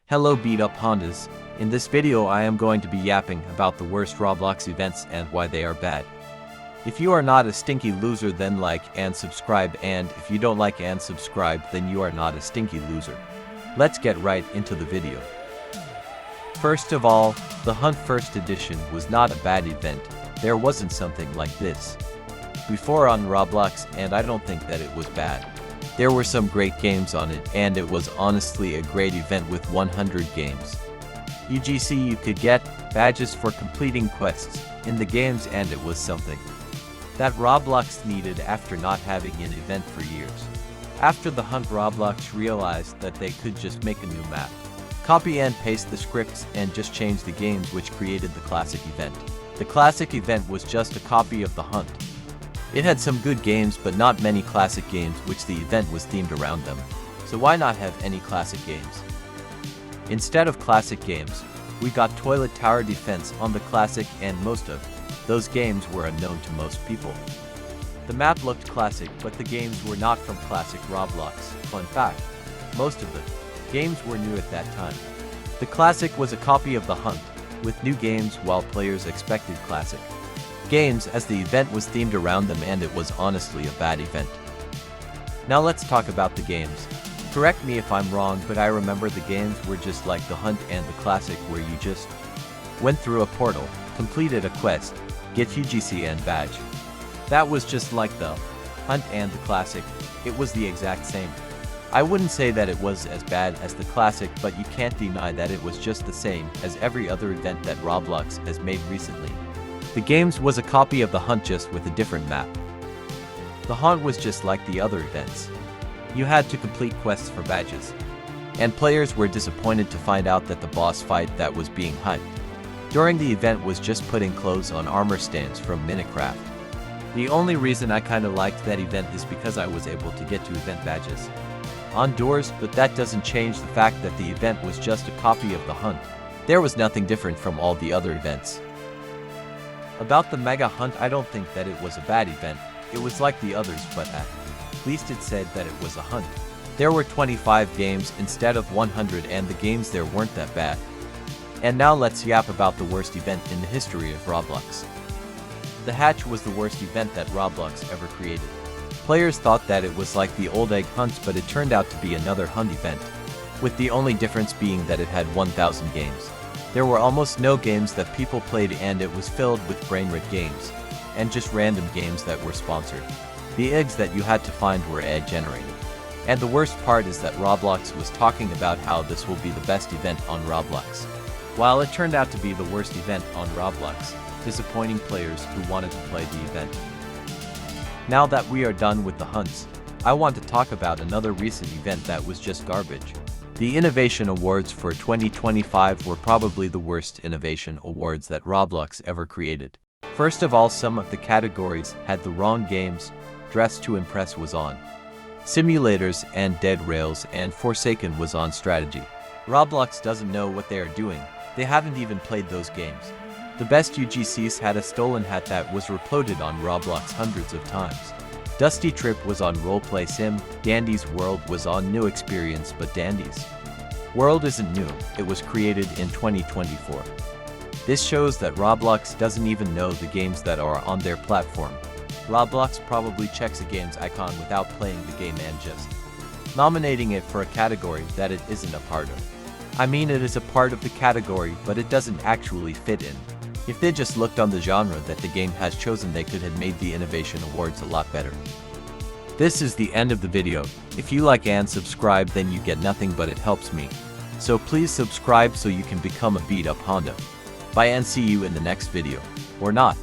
Hello beat up Hondas. In this video I am going to be yapping about the worst Roblox events and why they are bad. If you are not a stinky loser, then like and subscribe, and if you don't like and subscribe, then you are not a stinky loser. Let's get right into the video. First of all, the Hunt First Edition was not a bad event. There wasn't something like this before on Roblox, and I don't think that it was bad. There were some great games on it, and it was honestly a great event with 100 games. UGC, you could get badges for completing quests in the games, and it was something that Roblox needed after not having an event for years. After the Hunt, Roblox realized that they could just make a new map, copy and paste the scripts, and just change the games, which created the Classic event. The Classic event was just a copy of the Hunt. It had some good games, but not many classic games, which the event was themed around them. So why not have any classic games? Instead of classic games, we got Toilet Tower Defense on the Classic, and most of those games were unknown to most people. The map looked classic, but the games were not from classic Roblox. Fun fact, most of the games were new at that time. The Classic was a copy of the Hunt, with new games, while players expected classic games as the event was themed around them, and it was honestly a bad event. Now let's talk about the games. Correct me if I'm wrong, but I remember the games were just like the Hunt and the Classic, where you just went through a portal, completed a quest, get UGC and badge. That was just like the Hunt and the Classic. It was the exact same. I wouldn't say that it was as bad as the Classic, but you can't deny that it was just the same as every other event that Roblox has made recently. The games was a copy of the Hunt, just with a different map. The Hunt was just like the other events. You had to complete quests for badges, and players were disappointed to find out that the boss fight that was being hyped during the event was just putting clothes on armor stands from Minecraft. The only reason I kinda liked that event is because I was able to get to event badges on doors, but that doesn't change the fact that the event was just a copy of the Hunt. There was nothing different from all the other events. About the Mega Hunt, I don't think that it was a bad event. It was like the others, but at least it said that it was a Hunt. There were 25 games instead of 100, and the games there weren't that bad. And now let's yap about the worst event in the history of Roblox. The Hatch was the worst event that Roblox ever created. Players thought that it was like the old Egg Hunts, but it turned out to be another Hunt event, with the only difference being that it had 1,000 games. There were almost no games that people played, and it was filled with brain-rot games, and just random games that were sponsored. The eggs that you had to find were ad-generated. And the worst part is that Roblox was talking about how this will be the best event on Roblox, while it turned out to be the worst event on Roblox, disappointing players who wanted to play the event. Now that we are done with the Hunts, I want to talk about another recent event that was just garbage. The Innovation Awards for 2025 were probably the worst innovation awards that Roblox ever created. First of all, some of the categories had the wrong games. Dress to Impress was on simulators, and Dead Rails and Forsaken was on strategy. Roblox doesn't know what they are doing. They haven't even played those games. The best UGCs had a stolen hat that was uploaded on Roblox hundreds of times. Dusty Trip was on Roleplay Sim. Dandy's World was on New Experience, but Dandy's World isn't new. It was created in 2024. This shows that Roblox doesn't even know the games that are on their platform. Roblox probably checks a game's icon without playing the game and just nominating it for a category that it isn't a part of. I mean, it is a part of the category, but it doesn't actually fit in. If they just looked on the genre that the game has chosen, they could have made the Innovation Awards a lot better. This is the end of the video. If you like and subscribe, then you get nothing, but it helps me. So please subscribe so you can become a beat up Honda. Bye, and see you in the next video. Or not.